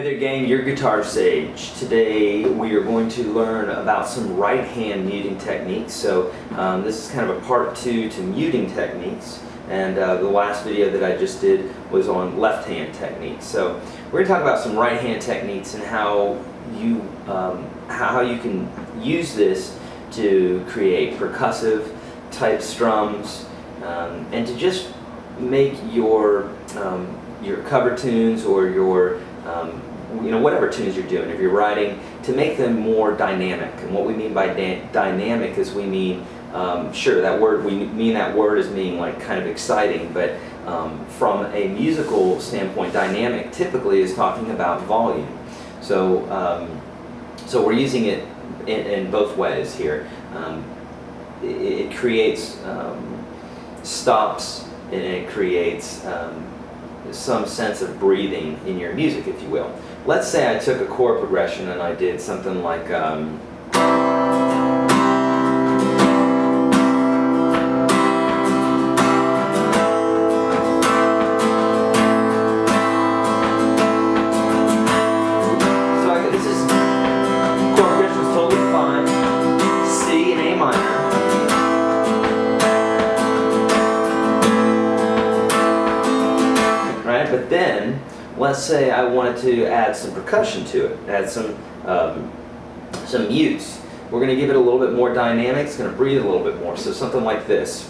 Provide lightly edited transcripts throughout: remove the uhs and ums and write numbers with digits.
Hey there gang, your guitar sage. Today we are going to learn about some right hand muting techniques. So this is kind of a part 2 to muting techniques, and the last video that I just did was on left hand techniques. So we're going to talk about some right hand techniques and how you can use this to create percussive type strums and to just make your cover tunes or your whatever tunes you're doing, if you're writing, to make them more dynamic. And what we mean by dynamic is we mean, sure, that word, we mean that word as being like kind of exciting, but from a musical standpoint, dynamic typically is talking about volume. So, so we're using it in both ways here. It creates stops, and it creates some sense of breathing in your music, if you will. Let's say I took a chord progression and I did something like this is chord progression is totally fine. C and A minor. But then, let's say I wanted to add some percussion to it, add some mutes. We're going to give it a little bit more dynamic. It's going to breathe a little bit more. So something like this.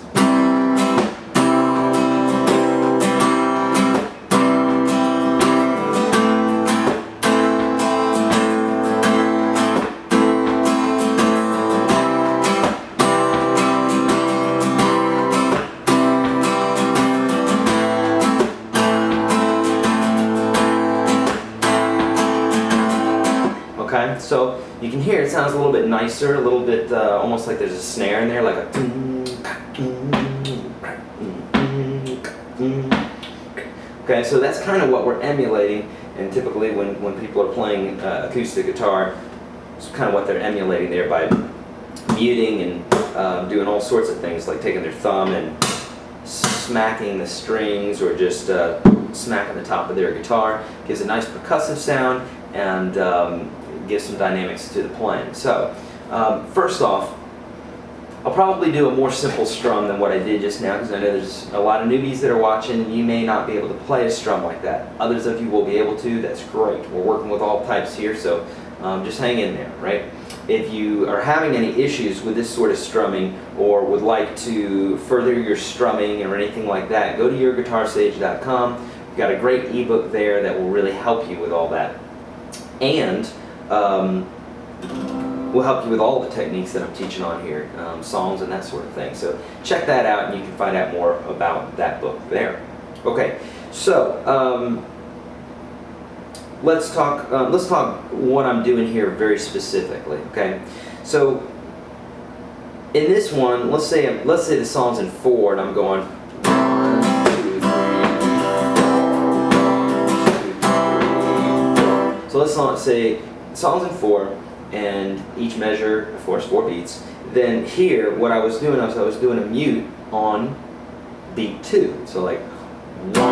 Okay, so you can hear it sounds a little bit nicer, a little bit almost like there's a snare in there, like a. Okay, so that's kind of what we're emulating, and typically when people are playing acoustic guitar, it's kind of what they're emulating there by muting and doing all sorts of things, like taking their thumb and smacking the strings, or just smacking the top of their guitar. Gives a nice percussive sound and give some dynamics to the playing. So first off, I'll probably do a more simple strum than what I did just now, because I know there's a lot of newbies that are watching. You may not be able to play a strum like that. Others of you will be able to. That's great. We're working with all types here, so just hang in there, right? If you are having any issues with this sort of strumming, or would like to further your strumming or anything like that, go to yourguitarsage.com. We've got a great ebook there that will really help you with all that. And we'll help you with all the techniques that I'm teaching on here, songs and that sort of thing. So check that out, and you can find out more about that book there. Okay, so let's talk what I'm doing here very specifically. Okay, so in this one, let's say the song's in 4, and I'm going 1, 2, 3, 4. So let's say the song's in 4, and each measure, of course, 4 beats. Then here, what I was doing was I was doing a mute on beat 2. So like 1, 2,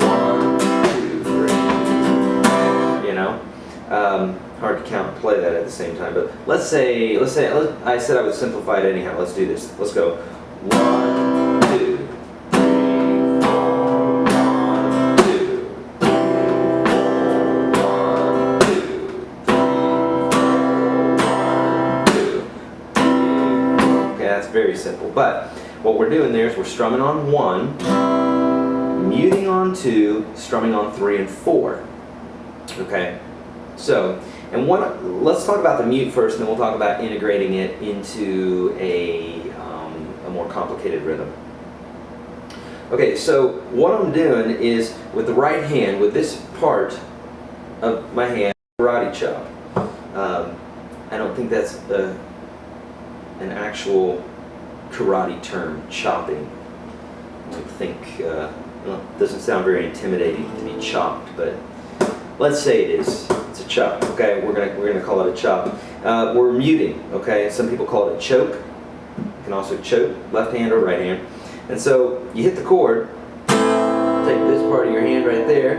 1, 2, 3. You know, hard to count and play that at the same time. But let's say I said I would simplify it anyhow. Let's do this. Let's go 1, 2. Very simple, but what we're doing there is we're strumming on 1, muting on 2, strumming on 3 and 4. Okay, so let's talk about the mute first, and then we'll talk about integrating it into a more complicated rhythm. Okay, so what I'm doing is with the right hand, with this part of my hand, karate chop. I don't think that's an actual karate term, chopping. I think well, it doesn't sound very intimidating to be chopped, but let's say it is. It's a chop. Okay, we're gonna call it a chop. We're muting. Okay, some people call it a choke. You can also choke, left hand or right hand. And so you hit the chord, take this part of your hand right there,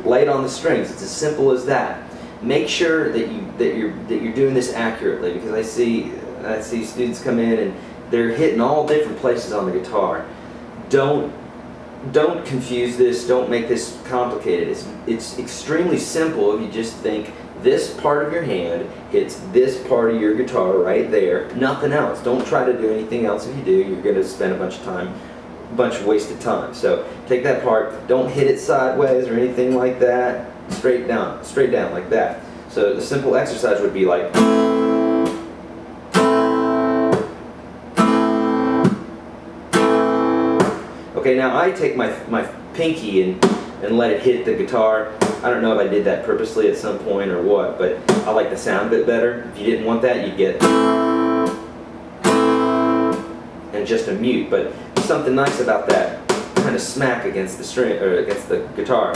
lay it on the strings. It's as simple as that. Make sure that you're doing this accurately, because I see students come in and they're hitting all different places on the guitar. Don't confuse this. Don't make this complicated. It's extremely simple if you just think this part of your hand hits this part of your guitar right there. Nothing else. Don't try to do anything else. If you do, you're going to spend a bunch of wasted time. So take that part. Don't hit it sideways or anything like that. Straight down like that. So the simple exercise would be like, okay, now I take my pinky and let it hit the guitar. I don't know if I did that purposely at some point or what, but I like the sound a bit better. If you didn't want that, you'd get and just a mute. But something nice about that kind of smack against the string or against the guitar.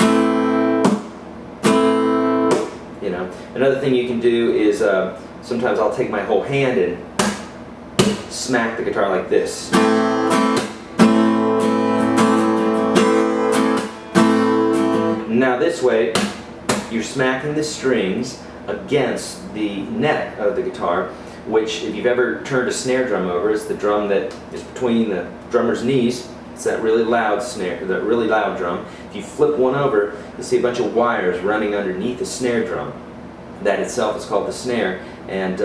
You know, another thing you can do is sometimes I'll take my whole hand and smack the guitar like this. Now this way, you're smacking the strings against the neck of the guitar, which, if you've ever turned a snare drum over, is the drum that is between the drummer's knees. It's that really loud snare, that really loud drum. If you flip one over, you'll see a bunch of wires running underneath the snare drum. That itself is called the snare, and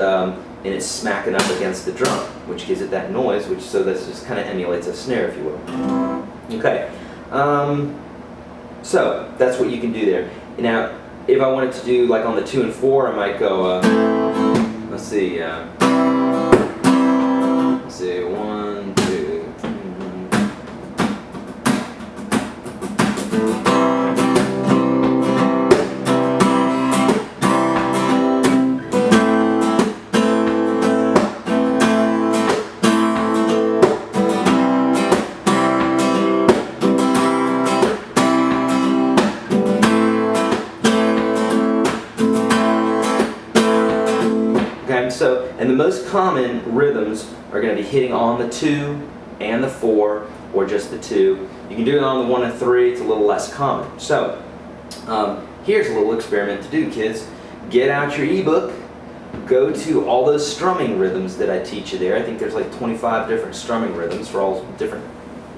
it's smacking up against the drum, which gives it that noise. So this just kind of emulates a snare, if you will. Okay. So that's what you can do there. Now, if I wanted to do like on the 2 and 4, I might go. Let's see. Let's see. 1, 2. And the most common rhythms are going to be hitting on the 2 and the 4, or just the 2. You can do it on the 1 and 3. It's a little less common. So here's a little experiment to do, kids. Get out your ebook. Go to all those strumming rhythms that I teach you there. I think there's like 25 different strumming rhythms for all different,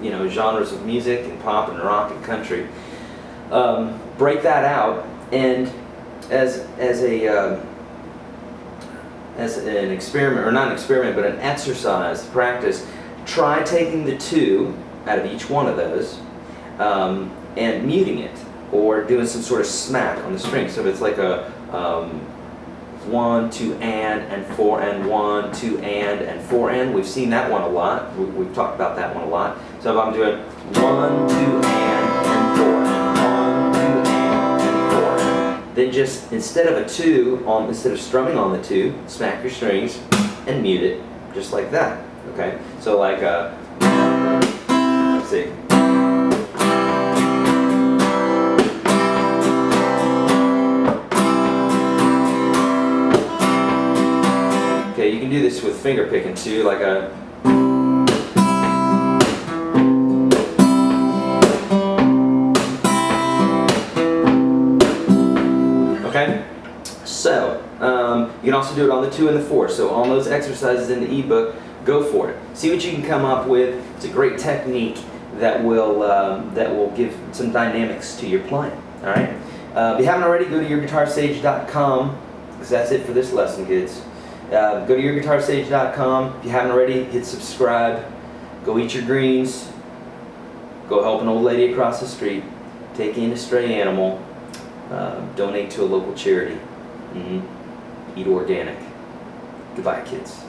you know, genres of music, and pop and rock and country. Break that out, and as an experiment, or not an experiment, but an exercise to practice, try taking the 2 out of each one of those and muting it, or doing some sort of smack on the string. So if it's like a 1, 2, and 4, and 1, 2, and 4, and we've seen that one a lot. We've talked about that one a lot. So if I'm doing 1, 2, and 4, then just, instead of a 2, instead of strumming on the 2, smack your strings and mute it, just like that. Okay? So like let's see. Okay, you can do this with finger picking too, like a. Okay, so you can also do it on the 2 and the 4. So on those exercises in the ebook, go for it. See what you can come up with. It's a great technique that will give some dynamics to your playing. All right. If you haven't already, go to yourguitarsage.com, because that's it for this lesson, kids. Go to yourguitarsage.com. If you haven't already, hit subscribe. Go eat your greens. Go help an old lady across the street. Take in a stray animal. Donate to a local charity. Eat organic. Goodbye, kids.